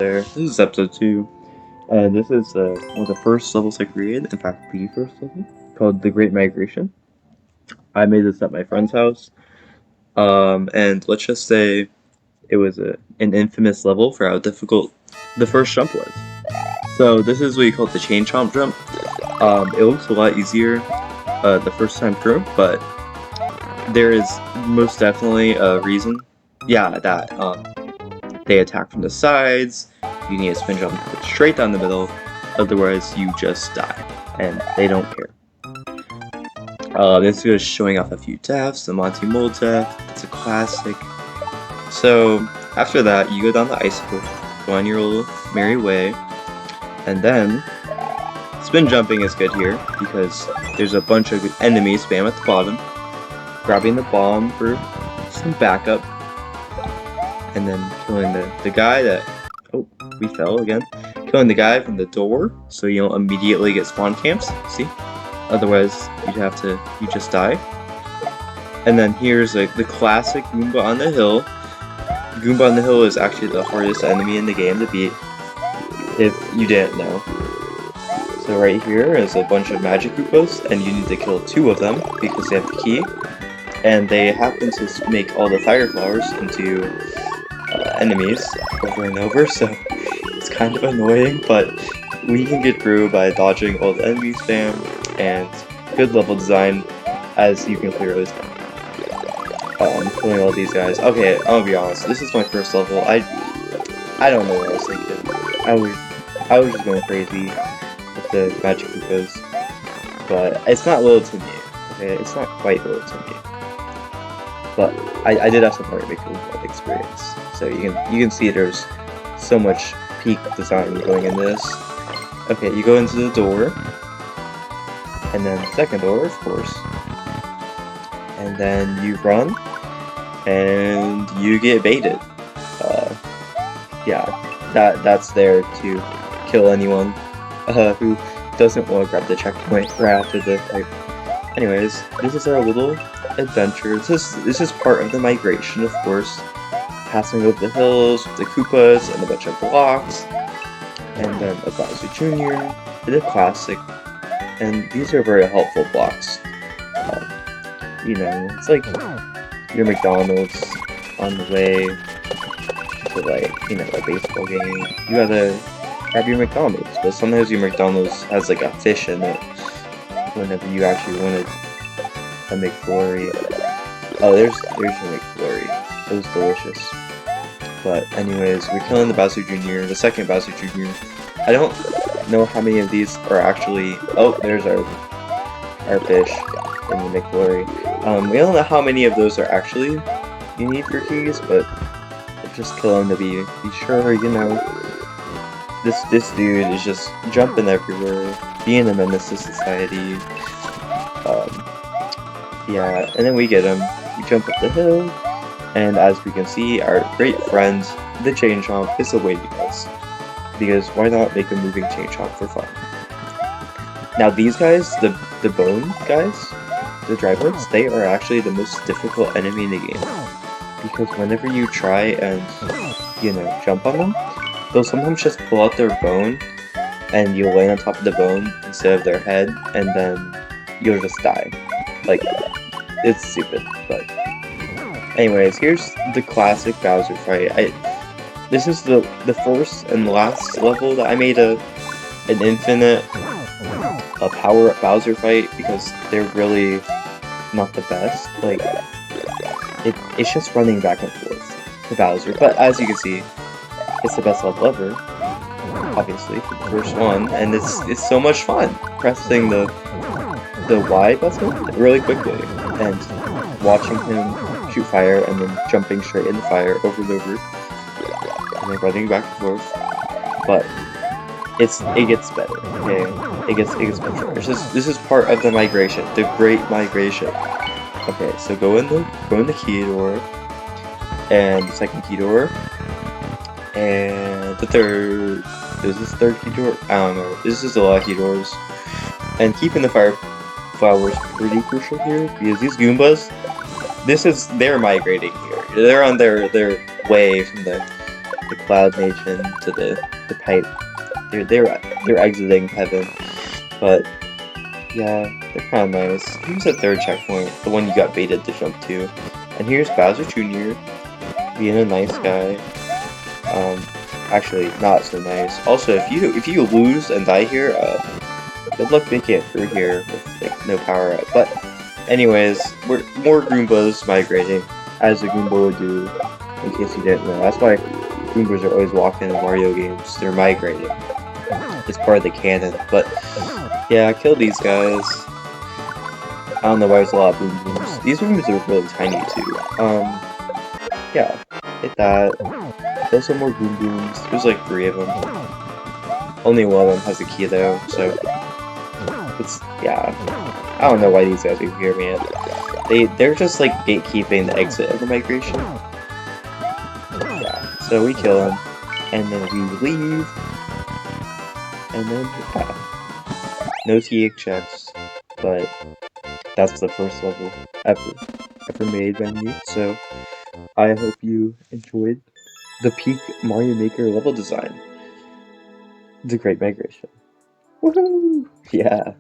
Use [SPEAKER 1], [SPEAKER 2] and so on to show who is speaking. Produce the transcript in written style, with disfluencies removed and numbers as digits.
[SPEAKER 1] there. This is episode 2, and this is one of the first levels I created. In fact, the first level, called The Great Migration. I made this at my friend's house, and let's just say it was an infamous level for how difficult the first jump was. So this is what you call the chain chomp jump. It looks a lot easier the first time through, but there is most definitely a reason, that they attack from the sides. You need a spin jump straight down the middle, otherwise you just die, and they don't care. This is showing off a few deaths. The Monty Mole death, it's a classic. So after that, you go down the icicle, go on your little merry way, and then spin jumping is good here because there's a bunch of enemies spam at the bottom, grabbing the bomb for some backup, and then killing the guy that, oh, we fell again, killing the guy from the door so you don't immediately get spawn camps, see? Otherwise, you just die. And then here's the classic Goomba on the Hill. Goomba on the Hill is actually the hardest enemy in the game to beat, if you didn't know. So right here is a bunch of magic Goombas, and you need to kill 2 of them because they have the key. And they happen to make all the fire flowers into enemies over and over, so it's kind of annoying, but we can get through by dodging all the enemy spam and good level design, as you can clearly tell. Killing all these guys. Okay, I'll be honest, this is my first level. I don't know what I was thinking. I was just going crazy with the magic Goombas, but it's not little to me. Okay, it's not quite little to me. But I did have some very big experience, so you can see there's so much peak design going into this. Okay, you go into the door, and then the second door, of course, and then you run, and you get baited. Yeah, that's there to kill anyone who doesn't want to grab the checkpoint right after the fight. Anyways, this is our little adventure. This is part of the migration, of course. Passing over the hills with the Koopas and a bunch of blocks, and then a Bowser Jr. and a classic. And these are very helpful blocks. You know, it's like your McDonald's on the way to, like, you know, a baseball game. You gotta grab your McDonald's, but sometimes your McDonald's has like a fish in it whenever you actually wanted a McFlurry. Oh, there's your McFlurry. It was delicious. But anyways, we're killing the Bowser Jr., the second Bowser Jr. I don't know how many of these are actually... Oh, there's our fish in the McFlurry. We don't know how many of those are actually you need for keys, but just kill them to be sure, you know. This dude is just jumping everywhere, being a menace to society. Yeah, and then we get him. We jump up the hill, and as we can see, our great friend, the Chain Chomp, is awaiting us. Because why not make a moving Chain Chomp for fun? Now these guys, the bone guys, the Drybones, they are actually the most difficult enemy in the game. Because whenever you try and, you know, jump on them, they'll sometimes just pull out their bone, and you'll land on top of the bone instead of their head, and then you'll just die. Like, it's stupid, but... Anyways, here's the classic Bowser fight. This is the first and last level that I made an infinite power-up Bowser fight, because they're really not the best. Like, it's just running back and forth to Bowser, but as you can see, it's the best level ever, obviously, for the first one, and it's so much fun pressing the Y button really quickly, and watching him shoot fire, and then jumping straight in the fire over and over, and then running back and forth. But it gets better, okay? It gets better. This is part of the migration, the Great Migration. Okay, so go in the key door, and the second key door, and the third. Is this third key door? I don't know. This is a lot of key doors, and keeping the fire flowers pretty crucial here, because these Goombas, they're migrating here. They're on their way from the the Cloud Nation to the pipe. They're exiting heaven, but yeah, they're kind of nice. Here's the third checkpoint, the one you got baited to jump to, and here's Bowser Jr. being a nice guy. Actually, not so nice. Also, if you lose and die here, good luck making it through here with like no power up. But anyways, more Goombas migrating, as a Goomba would do. In case you didn't know, that's why Goombas are always walking in Mario games. They're migrating. It's part of the canon. But yeah, kill these guys. I don't know why there's a lot of Boom Booms. These rooms are really tiny too. Yeah, hit that. Kill some more Boom Booms. There's like 3 of them. Only one of them has a key though, so it's, yeah. I don't know why these guys are here, man. They're just like gatekeeping the exit of the migration. Yeah, so we kill them, and then we leave, and then, yeah. No THX, but that's the first level ever made by me, so I hope you enjoyed the peak Mario Maker level design. The Great Migration. Woohoo! Yeah.